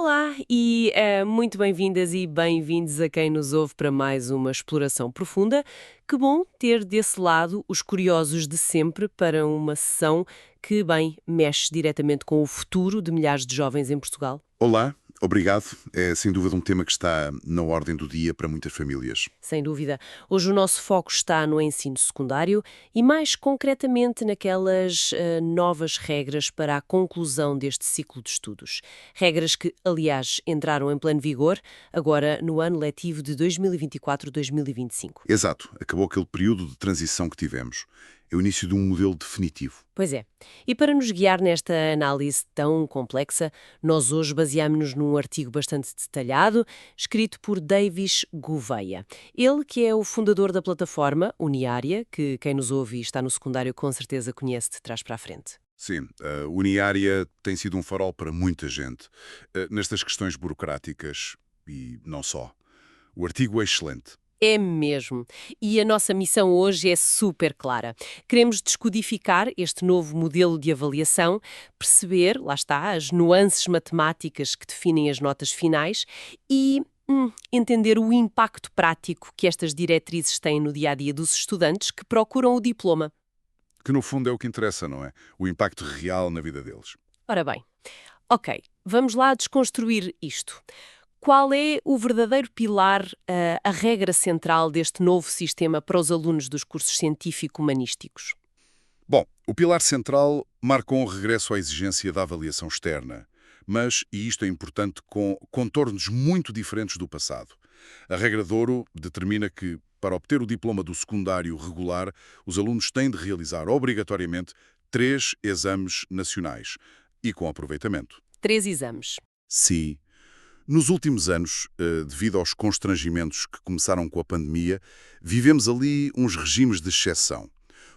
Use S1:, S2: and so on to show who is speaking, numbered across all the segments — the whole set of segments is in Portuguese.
S1: Olá e muito bem-vindas e bem-vindos a quem nos ouve para mais uma exploração profunda. Que bom ter desse lado os curiosos de sempre para uma sessão que, bem, mexe diretamente com o futuro de milhares de jovens em Portugal.
S2: Olá, obrigado. É sem dúvida um tema que está na ordem do dia para muitas famílias.
S1: Sem dúvida. Hoje o nosso foco está no ensino secundário e, mais concretamente, naquelas novas regras para a conclusão deste ciclo de estudos. Regras que, aliás, entraram em pleno vigor agora no ano letivo de 2024-2025.
S2: Exato, acabou aquele período de transição que tivemos. É o início de um modelo definitivo.
S1: Pois é. E para nos guiar nesta análise tão complexa, nós hoje baseamos-nos num artigo bastante detalhado, escrito por Davis Gouveia. Ele que é o fundador da plataforma Uniária, que quem nos ouve e está no secundário com certeza conhece de trás para a frente.
S2: Sim, a Uniária tem sido um farol para muita gente, nestas questões burocráticas e não só. O artigo é excelente.
S1: É mesmo. E a nossa missão hoje é super clara. Queremos descodificar este novo modelo de avaliação, perceber, lá está, as nuances matemáticas que definem as notas finais e entender o impacto prático que estas diretrizes têm no dia-a-dia dos estudantes que procuram o diploma.
S2: Que no fundo é o que interessa, não é? O impacto real na vida deles.
S1: Ora bem, ok, vamos lá desconstruir isto. Qual é o verdadeiro pilar, a regra central deste novo sistema para os alunos dos cursos científico-humanísticos?
S2: Bom, o pilar central marca um regresso à exigência da avaliação externa, mas, e isto é importante, com contornos muito diferentes do passado. A regra de ouro determina que, para obter o diploma do secundário regular, os alunos têm de realizar obrigatoriamente 3 exames nacionais e com aproveitamento.
S1: 3 exames.
S2: Sim. Nos últimos anos, devido aos constrangimentos que começaram com a pandemia, vivemos ali uns regimes de exceção.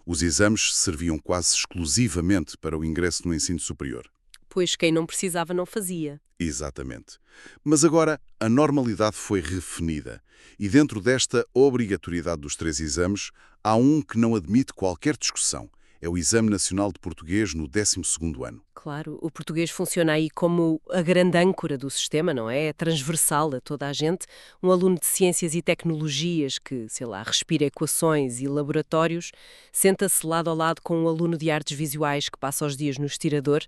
S2: Os exames serviam quase exclusivamente para o ingresso no ensino superior.
S1: Pois quem não precisava não fazia.
S2: Exatamente. Mas agora a normalidade foi redefinida e dentro desta obrigatoriedade dos 3 exames, há um que não admite qualquer discussão. É o Exame Nacional de Português no 12º ano.
S1: Claro, o português funciona aí como a grande âncora do sistema, não é? É transversal a toda a gente. Um aluno de ciências e tecnologias que, sei lá, respira equações e laboratórios, senta-se lado a lado com um aluno de artes visuais que passa os dias no estirador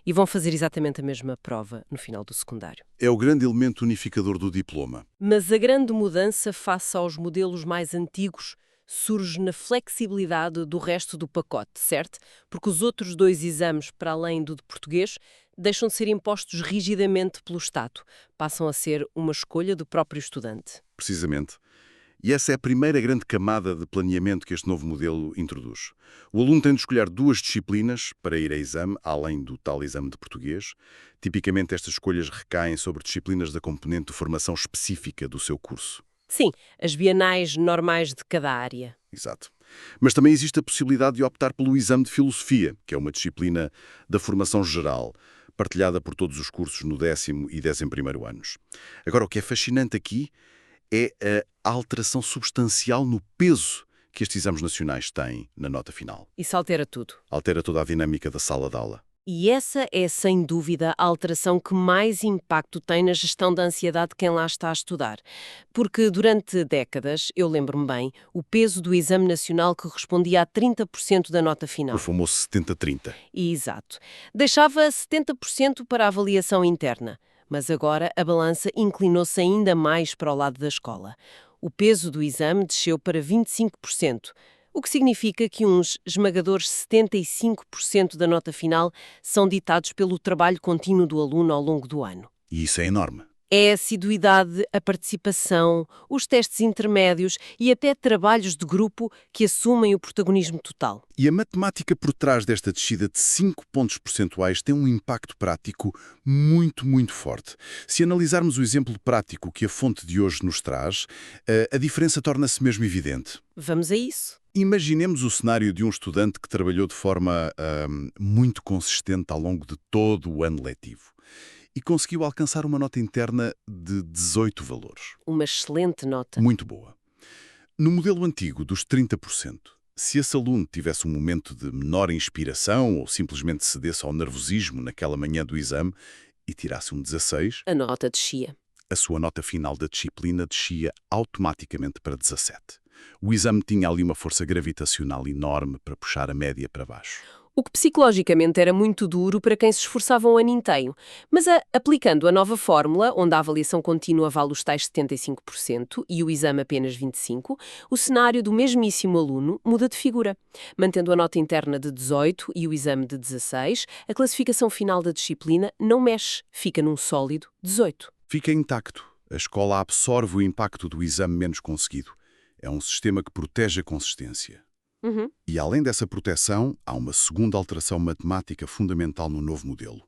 S1: e vão fazer exatamente a mesma prova no final do secundário.
S2: É o grande elemento unificador do diploma.
S1: Mas a grande mudança face aos modelos mais antigos surge na flexibilidade do resto do pacote, certo? Porque os outros 2 exames, para além do de português, deixam de ser impostos rigidamente pelo Estado. Passam a ser uma escolha do próprio estudante.
S2: Precisamente. E essa é a primeira grande camada de planeamento que este novo modelo introduz. O aluno tem de escolher 2 disciplinas para ir a exame, além do tal exame de português. Tipicamente, estas escolhas recaem sobre disciplinas da componente de formação específica do seu curso.
S1: Sim, as bienais normais de cada área.
S2: Exato. Mas também existe a possibilidade de optar pelo exame de filosofia, que é uma disciplina da formação geral, partilhada por todos os cursos no 10º e 11º anos. Agora, o que é fascinante aqui é a alteração substancial no peso que estes exames nacionais têm na nota final.
S1: Isso altera tudo.
S2: Altera toda a dinâmica da sala de aula.
S1: E essa é, sem dúvida, a alteração que mais impacto tem na gestão da ansiedade de quem lá está a estudar. Porque durante décadas, eu lembro-me bem, o peso do exame nacional correspondia a 30% da nota
S2: O
S1: final.
S2: famoso 70-30.
S1: Exato. Deixava 70% para a avaliação interna. Mas agora a balança inclinou-se ainda mais para o lado da escola. O peso do exame desceu para 25%. O que significa que uns esmagadores 75% da nota final são ditados pelo trabalho contínuo do aluno ao longo do ano.
S2: E isso é enorme.
S1: É a assiduidade, a participação, os testes intermédios e até trabalhos de grupo que assumem o protagonismo total.
S2: E a matemática por trás desta descida de 5 pontos percentuais tem um impacto prático muito, muito forte. Se analisarmos o exemplo prático que a fonte de hoje nos traz, a diferença torna-se mesmo evidente.
S1: Vamos a isso.
S2: Imaginemos o cenário de um estudante que trabalhou de forma muito consistente ao longo de todo o ano letivo e conseguiu alcançar uma nota interna de 18 valores.
S1: Uma excelente nota.
S2: Muito boa. No modelo antigo dos 30%, se esse aluno tivesse um momento de menor inspiração ou simplesmente cedesse ao nervosismo naquela manhã do exame, e tirasse um 16,
S1: A nota descia.
S2: a sua nota final da disciplina descia automaticamente para 17. O exame tinha ali uma força gravitacional enorme para puxar a média para baixo.
S1: O que psicologicamente era muito duro para quem se esforçava um ano inteiro. Mas aplicando a nova fórmula, onde a avaliação contínua vale os tais 75% e o exame apenas 25%, o cenário do mesmíssimo aluno muda de figura. Mantendo a nota interna de 18 e o exame de 16, a classificação final da disciplina não mexe, fica num sólido 18.
S2: Fica intacto. A escola absorve o impacto do exame menos conseguido. É um sistema que protege a consistência.
S1: Uhum.
S2: E além dessa proteção, há uma segunda alteração matemática fundamental no novo modelo.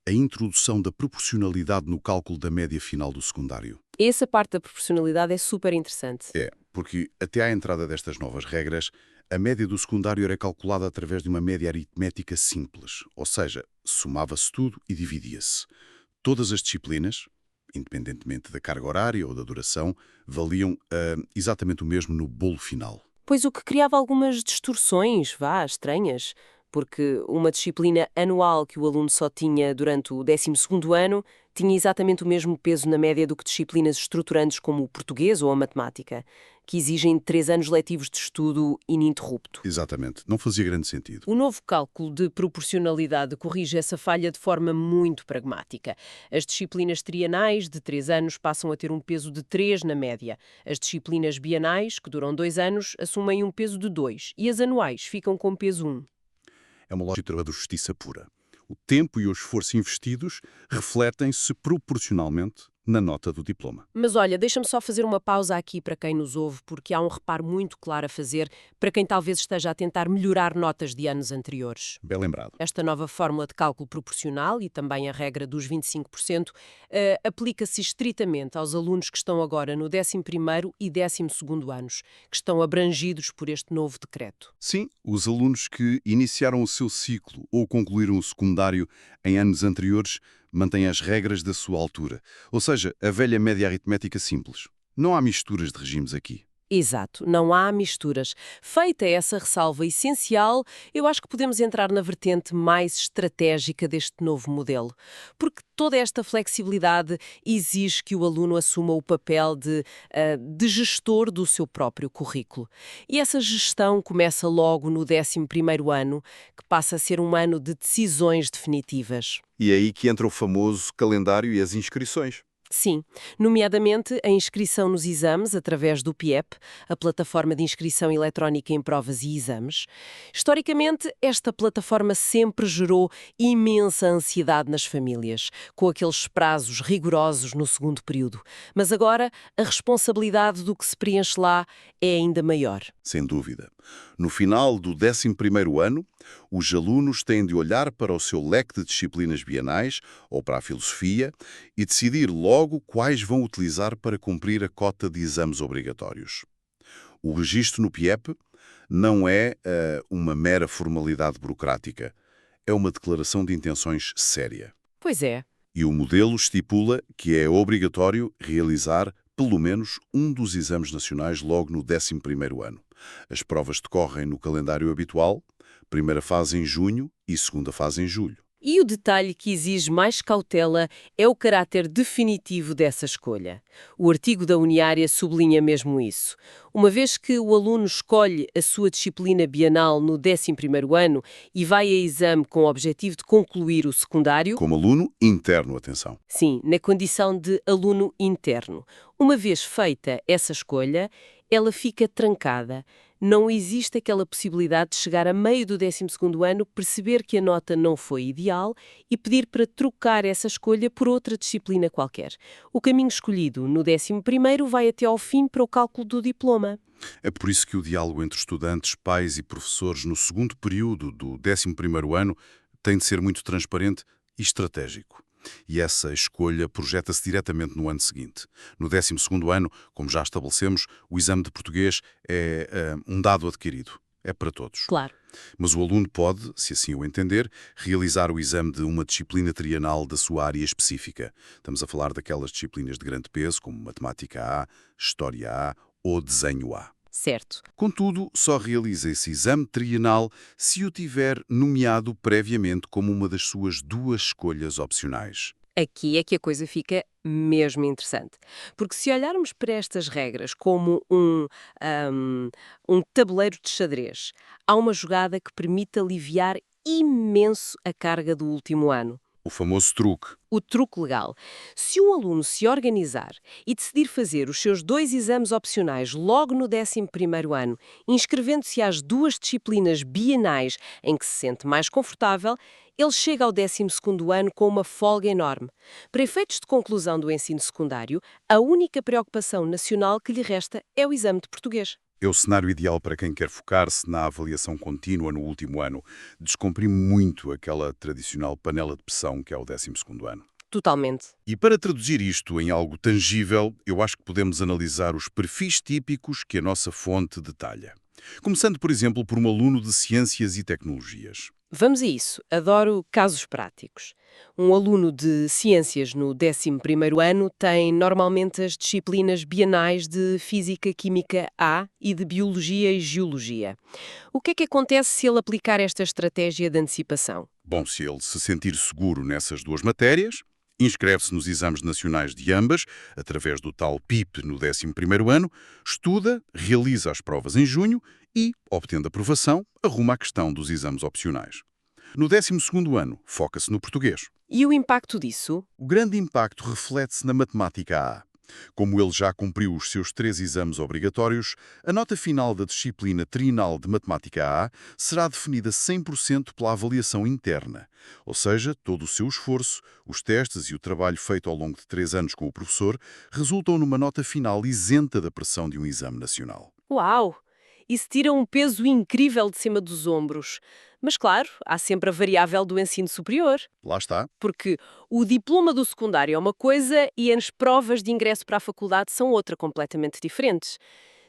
S2: A introdução da proporcionalidade no cálculo da média final do secundário.
S1: Essa parte da proporcionalidade é super interessante.
S2: É, porque até à entrada destas novas regras, a média do secundário era calculada através de uma média aritmética simples, ou seja, somava-se tudo e dividia-se. Todas as disciplinas, independentemente da carga horária ou da duração, valiam exatamente o mesmo no bolo final.
S1: Pois o que criava algumas distorções, estranhas, porque uma disciplina anual que o aluno só tinha durante o 12º ano tinha exatamente o mesmo peso na média do que disciplinas estruturantes como o português ou a matemática, que exigem 3 anos letivos de estudo ininterrupto.
S2: Exatamente. Não fazia grande sentido.
S1: O novo cálculo de proporcionalidade corrige essa falha de forma muito pragmática. As disciplinas trienais de 3 anos passam a ter um peso de 3 na média. As disciplinas bienais, que duram 2 anos, assumem um peso de 2 e as anuais ficam com peso 1.
S2: É uma lógica de justiça pura. O tempo e o esforço investidos refletem-se proporcionalmente na nota do diploma.
S1: Mas olha, deixa-me só fazer uma pausa aqui para quem nos ouve, porque há um reparo muito claro a fazer para quem talvez esteja a tentar melhorar notas de anos anteriores.
S2: Bem lembrado.
S1: Esta nova fórmula de cálculo proporcional e também a regra dos 25% aplica-se estritamente aos alunos que estão agora no 11º e 12º anos, que estão abrangidos por este novo decreto.
S2: Sim, os alunos que iniciaram o seu ciclo ou concluíram o secundário em anos anteriores mantêm as regras da sua altura, ou seja, a velha média aritmética simples. Não há misturas de regimes aqui.
S1: Exato, não há misturas. Feita essa ressalva essencial, eu acho que podemos entrar na vertente mais estratégica deste novo modelo. Porque toda esta flexibilidade exige que o aluno assuma o papel de gestor do seu próprio currículo. E essa gestão começa logo no 11º ano, que passa a ser um ano de decisões definitivas.
S3: E é aí que entra o famoso calendário e as inscrições.
S1: Sim, nomeadamente a inscrição nos exames através do PIEP, a plataforma de inscrição eletrónica em provas e exames. Historicamente, esta plataforma sempre gerou imensa ansiedade nas famílias, com aqueles prazos rigorosos no segundo período. Mas agora, a responsabilidade do que se preenche lá é ainda maior.
S2: Sem dúvida. No final do 11º ano, os alunos têm de olhar para o seu leque de disciplinas bienais ou para a filosofia e decidir logo quais vão utilizar para cumprir a cota de exames obrigatórios. O registro no PIEP não é uma mera formalidade burocrática. É uma declaração de intenções séria.
S1: Pois é.
S2: E o modelo estipula que é obrigatório realizar pelo menos um dos exames nacionais logo no 11º ano. As provas decorrem no calendário habitual, primeira fase em junho e segunda fase em julho.
S1: E o detalhe que exige mais cautela é o caráter definitivo dessa escolha. O artigo da Uniária sublinha mesmo isso. Uma vez que o aluno escolhe a sua disciplina bienal no 11º ano e vai a exame com o objetivo de concluir o secundário...
S2: Como aluno interno, atenção.
S1: Sim, na condição de aluno interno. Uma vez feita essa escolha, ela fica trancada. Não existe aquela possibilidade de chegar a meio do 12º ano, perceber que a nota não foi ideal e pedir para trocar essa escolha por outra disciplina qualquer. O caminho escolhido no 11º vai até ao fim para o cálculo do diploma.
S2: É por isso que o diálogo entre estudantes, pais e professores no segundo período do 11º ano tem de ser muito transparente e estratégico. E essa escolha projeta-se diretamente no ano seguinte. No 12º ano, como já estabelecemos, o exame de português é um dado adquirido. É para todos.
S1: Claro.
S2: Mas o aluno pode, se assim o entender, realizar o exame de uma disciplina trienal da sua área específica. Estamos a falar daquelas disciplinas de grande peso, como Matemática A, História A ou Desenho A.
S1: Certo.
S2: Contudo, só realiza esse exame trienal se o tiver nomeado previamente como uma das suas 2 escolhas opcionais.
S1: Aqui é que a coisa fica mesmo interessante. Porque se olharmos para estas regras como ahm, um tabuleiro de xadrez, há uma jogada que permite aliviar imenso a carga do último ano.
S2: O famoso truque.
S1: O truque legal. Se um aluno se organizar e decidir fazer os seus 2 exames opcionais logo no 11º ano, inscrevendo-se às 2 disciplinas bienais em que se sente mais confortável, ele chega ao 12º ano com uma folga enorme. Para efeitos de conclusão do ensino secundário, a única preocupação nacional que lhe resta é o exame de português.
S2: É o cenário ideal para quem quer focar-se na avaliação contínua no último ano. Descomprime muito aquela tradicional panela de pressão que é o 12º ano.
S1: Totalmente.
S2: E para traduzir isto em algo tangível, eu acho que podemos analisar os perfis típicos que a nossa fonte detalha. Começando, por exemplo, por um aluno de Ciências e Tecnologias.
S1: Vamos a isso. Adoro casos práticos. Um aluno de ciências no 11º ano tem normalmente as disciplinas bienais de Física, Química A e de Biologia e Geologia. O que é que acontece se ele aplicar esta estratégia de antecipação?
S2: Bom, se ele se sentir seguro nessas duas matérias, inscreve-se nos exames nacionais de ambas, através do tal PIP no 11º ano, estuda, realiza as provas em junho e, obtendo aprovação, arruma a questão dos exames opcionais. No 12º ano, foca-se no português.
S1: E o impacto disso?
S2: O grande impacto reflete-se na matemática A. Como ele já cumpriu os seus 3 exames obrigatórios, a nota final da disciplina trienal de matemática A será definida 100% pela avaliação interna, ou seja, todo o seu esforço, os testes e o trabalho feito ao longo de 3 anos com o professor resultam numa nota final isenta da pressão de um exame nacional.
S1: Uau! Isso tira um peso incrível de cima dos ombros. Mas claro, há sempre a variável do ensino superior.
S2: Lá está.
S1: Porque o diploma do secundário é uma coisa e as provas de ingresso para a faculdade são outra completamente diferentes.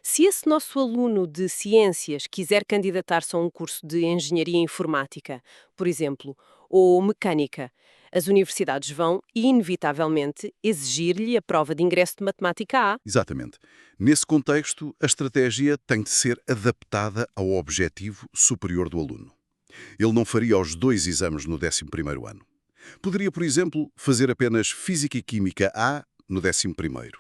S1: Se esse nosso aluno de ciências quiser candidatar-se a um curso de engenharia informática, por exemplo, ou mecânica, as universidades vão, inevitavelmente, exigir-lhe a prova de ingresso de matemática A.
S2: Exatamente. Nesse contexto, a estratégia tem de ser adaptada ao objetivo superior do aluno. Ele não faria os 2 exames no 11º ano. Poderia, por exemplo, fazer apenas Física e Química A no 11º,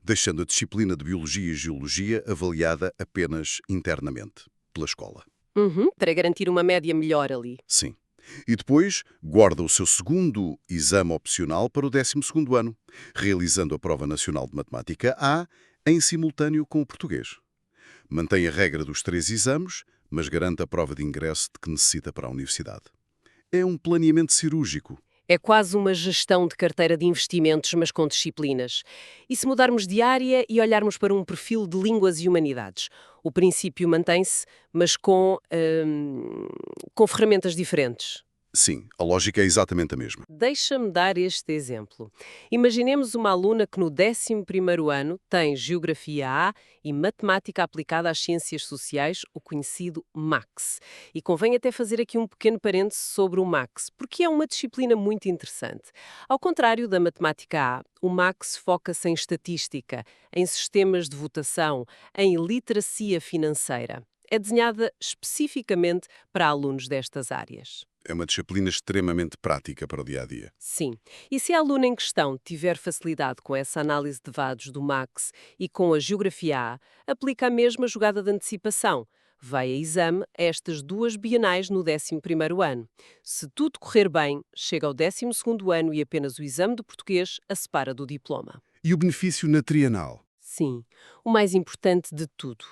S2: deixando a disciplina de Biologia e Geologia avaliada apenas internamente, pela escola.
S1: Para garantir uma média melhor ali.
S2: Sim. E depois guarda o seu segundo exame opcional para o 12º ano, realizando a Prova Nacional de Matemática A em simultâneo com o português. Mantém a regra dos 3 exames, mas garante a prova de ingresso de que necessita para a universidade. É um planeamento cirúrgico.
S1: É quase uma gestão de carteira de investimentos, mas com disciplinas. E se mudarmos de área e olharmos para um perfil de línguas e humanidades? O princípio mantém-se, mas com ferramentas diferentes.
S2: Sim, a lógica é exatamente a mesma.
S1: Deixa-me dar este exemplo. Imaginemos uma aluna que no 11º ano tem Geografia A e Matemática aplicada às Ciências Sociais, o conhecido MAX. E convém até fazer aqui um pequeno parêntese sobre o MAX, porque é uma disciplina muito interessante. Ao contrário da Matemática A, o MAX foca-se em estatística, em sistemas de votação, em literacia financeira. É desenhada especificamente para alunos destas áreas.
S2: É uma disciplina extremamente prática para o dia-a-dia.
S1: Sim. E se a aluna em questão tiver facilidade com essa análise de dados do MAX e com a Geografia A, aplica a mesma jogada de antecipação. Vai a exame a estas 2 bienais no 11º ano. Se tudo correr bem, chega ao 12º ano e apenas o exame do português a separa do diploma.
S2: E o benefício na trienal?
S1: Sim, o mais importante de tudo.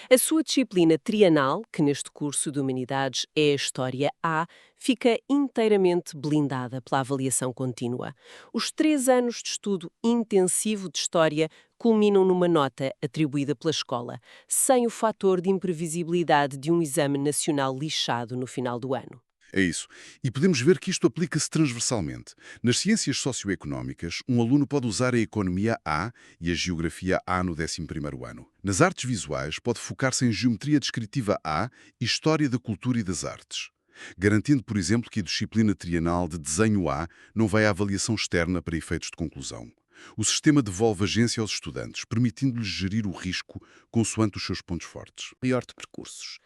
S1: A sua disciplina trienal, que neste curso de Humanidades é a História A, fica inteiramente blindada pela avaliação contínua. Os 3 anos de estudo intensivo de História culminam numa nota atribuída pela escola, sem o fator de imprevisibilidade de um exame nacional lixado no final do ano.
S2: É isso. E podemos ver que isto aplica-se transversalmente. Nas ciências socioeconómicas, um aluno pode usar a economia A e a geografia A no 11º ano. Nas artes visuais, pode focar-se em geometria descritiva A e história da cultura e das artes, garantindo, por exemplo, que a disciplina trienal de desenho A não vai à avaliação externa para efeitos de conclusão. O sistema devolve agência aos estudantes, permitindo-lhes gerir o risco consoante os seus pontos fortes.
S1: Pior de percursos.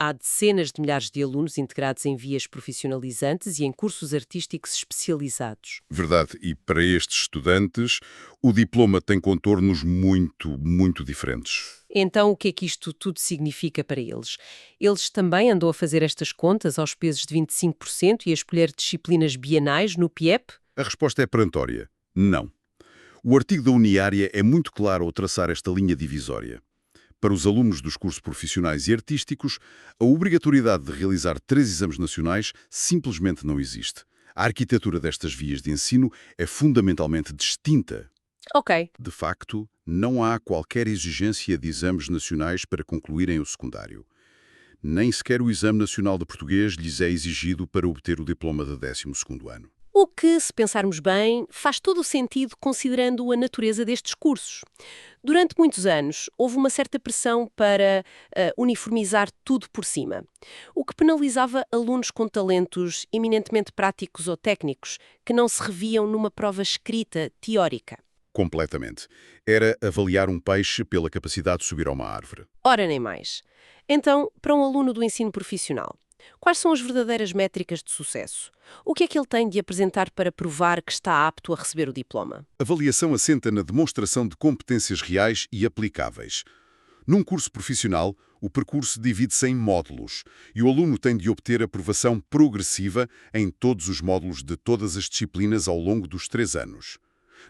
S1: Há dezenas de milhares de alunos integrados em vias profissionalizantes e em cursos artísticos especializados.
S2: Verdade. E para estes estudantes, o diploma tem contornos muito diferentes.
S1: Então, o que é que isto tudo significa para eles? Eles também andam a fazer estas contas aos pesos de 25% e a escolher disciplinas bienais no PIEP?
S2: A resposta é perentória. Não. O artigo da Uniária é muito claro ao traçar esta linha divisória. Para os alunos dos cursos profissionais e artísticos, a obrigatoriedade de realizar 3 exames nacionais simplesmente não existe. A arquitetura destas vias de ensino é fundamentalmente distinta.
S1: Ok.
S2: De facto, não há qualquer exigência de exames nacionais para concluírem o secundário. Nem sequer o Exame Nacional de Português lhes é exigido para obter o diploma de 12º ano.
S1: O que, se pensarmos bem, faz todo o sentido considerando a natureza destes cursos. Durante muitos anos, houve uma certa pressão para uniformizar tudo por cima, o que penalizava alunos com talentos eminentemente práticos ou técnicos, que não se reviam numa prova escrita teórica.
S2: Completamente. Era avaliar um peixe pela capacidade de subir a uma árvore.
S1: Ora nem mais. Então, para um aluno do ensino profissional, quais são as verdadeiras métricas de sucesso? O que é que ele tem de apresentar para provar que está apto a receber o diploma?
S2: A avaliação assenta na demonstração de competências reais e aplicáveis. Num curso profissional, o percurso divide-se em módulos e o aluno tem de obter aprovação progressiva em todos os módulos de todas as disciplinas ao longo dos 3 anos.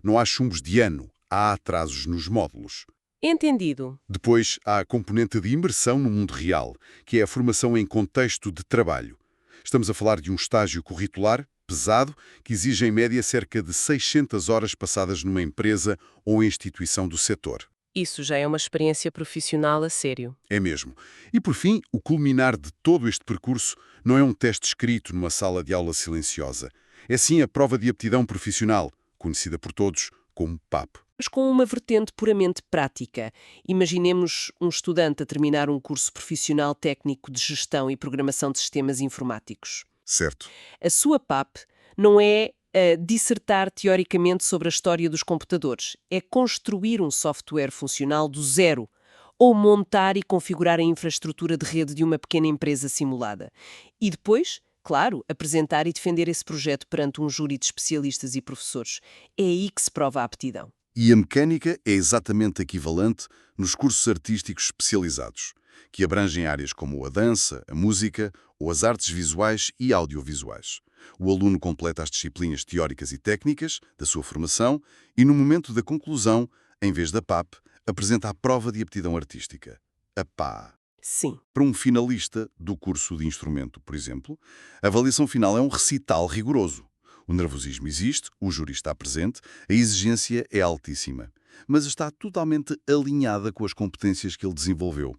S2: Não há chumbos de ano, há atrasos nos módulos.
S1: Entendido.
S2: Depois, há a componente de imersão no mundo real, que é a formação em contexto de trabalho. Estamos a falar de um estágio curricular pesado que exige em média cerca de 600 horas passadas numa empresa ou instituição do setor.
S1: Isso já é uma experiência profissional a sério.
S2: É mesmo. E por fim, o culminar de todo este percurso não é um teste escrito numa sala de aula silenciosa. É sim a prova de aptidão profissional, conhecida por todos como PAP.
S1: Mas com uma vertente puramente prática. Imaginemos um estudante a terminar um curso profissional técnico de gestão e programação de sistemas informáticos.
S2: Certo.
S1: A sua PAP não é dissertar teoricamente sobre a história dos computadores. É construir um software funcional do zero ou montar e configurar a infraestrutura de rede de uma pequena empresa simulada. E depois, claro, apresentar e defender esse projeto perante um júri de especialistas e professores. É aí que se prova a aptidão.
S2: E a mecânica é exatamente equivalente nos cursos artísticos especializados, que abrangem áreas como a dança, a música ou as artes visuais e audiovisuais. O aluno completa as disciplinas teóricas e técnicas da sua formação e, no momento da conclusão, em vez da PAP, apresenta a prova de aptidão artística, a PA.
S1: Sim.
S2: Para um finalista do curso de instrumento, por exemplo, a avaliação final é um recital rigoroso. O nervosismo existe, o júri está presente, a exigência é altíssima, mas está totalmente alinhada com as competências que ele desenvolveu.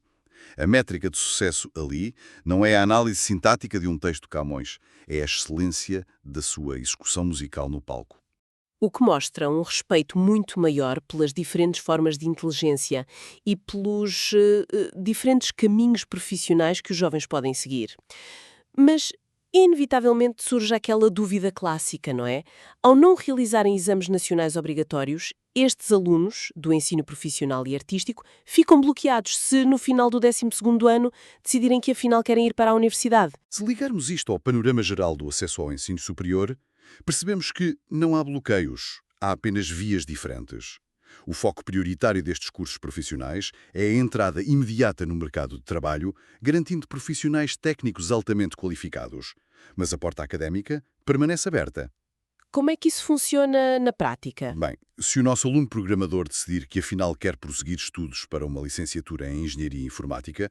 S2: A métrica de sucesso ali não é a análise sintática de um texto de Camões, é a excelência da sua execução musical no palco.
S1: O que mostra um respeito muito maior pelas diferentes formas de inteligência e pelos diferentes caminhos profissionais que os jovens podem seguir. Mas, inevitavelmente, surge aquela dúvida clássica, não é? Ao não realizarem exames nacionais obrigatórios, estes alunos do ensino profissional e artístico ficam bloqueados se, no final do 12º ano, decidirem que afinal querem ir para a universidade.
S2: Se ligarmos isto ao panorama geral do acesso ao ensino superior, percebemos que não há bloqueios, há apenas vias diferentes. O foco prioritário destes cursos profissionais é a entrada imediata no mercado de trabalho, garantindo profissionais técnicos altamente qualificados. Mas a porta académica permanece aberta.
S1: Como é que isso funciona na prática?
S2: Bem, se o nosso aluno programador decidir que afinal quer prosseguir estudos para uma licenciatura em Engenharia Informática,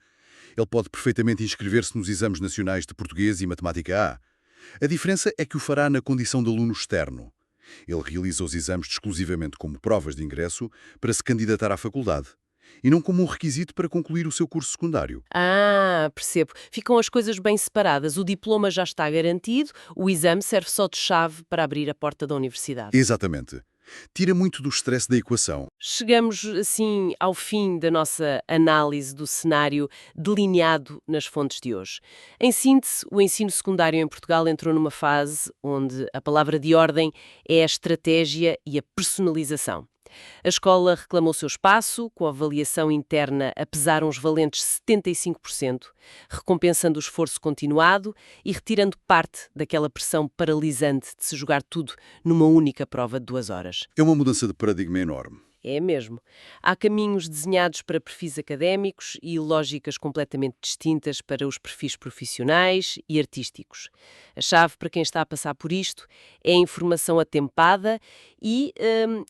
S2: ele pode perfeitamente inscrever-se nos exames nacionais de Português e Matemática A. A diferença é que o fará na condição de aluno externo. Ele realiza os exames exclusivamente como provas de ingresso para se candidatar à faculdade, e não como um requisito para concluir o seu curso secundário.
S1: Ah, percebo. Ficam as coisas bem separadas. O diploma já está garantido, o exame serve só de chave para abrir a porta da universidade.
S2: Exatamente. Tira muito do stress da equação.
S1: Chegamos, assim, ao fim da nossa análise do cenário delineado nas fontes de hoje. Em síntese, o ensino secundário em Portugal entrou numa fase onde a palavra de ordem é a estratégia e a personalização. A escola reclamou seu espaço, com a avaliação interna a pesar uns valentes 75%, recompensando o esforço continuado e retirando parte daquela pressão paralisante de se jogar tudo numa única prova de 2 horas.
S2: É uma mudança de paradigma enorme.
S1: É mesmo. Há caminhos desenhados para perfis académicos e lógicas completamente distintas para os perfis profissionais e artísticos. A chave para quem está a passar por isto é a informação atempada e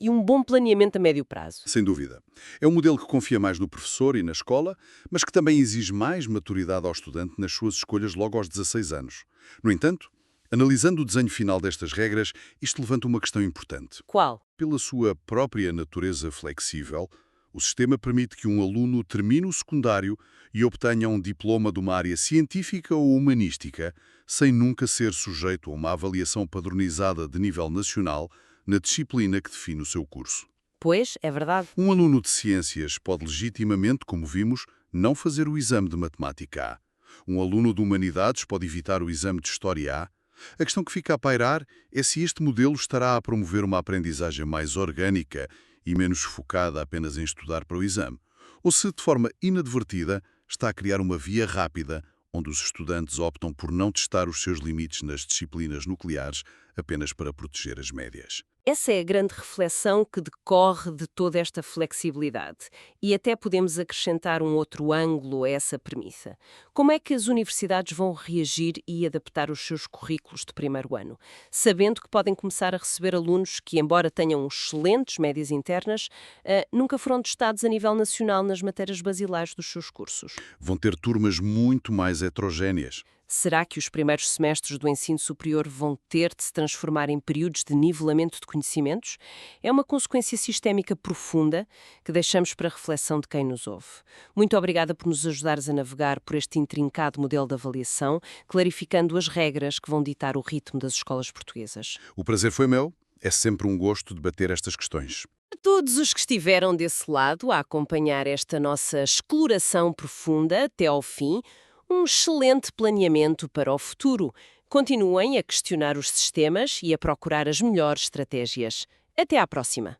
S1: um bom planeamento a médio prazo.
S2: Sem dúvida. É um modelo que confia mais no professor e na escola, mas que também exige mais maturidade ao estudante nas suas escolhas logo aos 16 anos. No entanto, analisando o desenho final destas regras, isto levanta uma questão importante.
S1: Qual?
S2: Pela sua própria natureza flexível, o sistema permite que um aluno termine o secundário e obtenha um diploma de uma área científica ou humanística, sem nunca ser sujeito a uma avaliação padronizada de nível nacional na disciplina que define o seu curso.
S1: Pois, é verdade.
S2: Um aluno de ciências pode legitimamente, como vimos, não fazer o exame de matemática A. Um aluno de humanidades pode evitar o exame de história A. A questão que fica a pairar é se este modelo estará a promover uma aprendizagem mais orgânica e menos focada apenas em estudar para o exame, ou se, de forma inadvertida, está a criar uma via rápida onde os estudantes optam por não testar os seus limites nas disciplinas nucleares apenas para proteger as médias.
S1: Essa é a grande reflexão que decorre de toda esta flexibilidade. E até podemos acrescentar um outro ângulo a essa premissa. Como é que as universidades vão reagir e adaptar os seus currículos de primeiro ano, sabendo que podem começar a receber alunos que, embora tenham excelentes médias internas, nunca foram testados a nível nacional nas matérias basilares dos seus cursos?
S2: Vão ter turmas muito mais heterogéneas.
S1: Será que os primeiros semestres do ensino superior vão ter de se transformar em períodos de nivelamento de conhecimentos? É uma consequência sistémica profunda que deixamos para a reflexão de quem nos ouve. Muito obrigada por nos ajudares a navegar por este intrincado modelo de avaliação, clarificando as regras que vão ditar o ritmo das escolas portuguesas.
S2: O prazer foi meu. É sempre um gosto debater estas questões.
S1: A todos os que estiveram desse lado a acompanhar esta nossa exploração profunda até ao fim, um excelente planeamento para o futuro. Continuem a questionar os sistemas e a procurar as melhores estratégias. Até à próxima!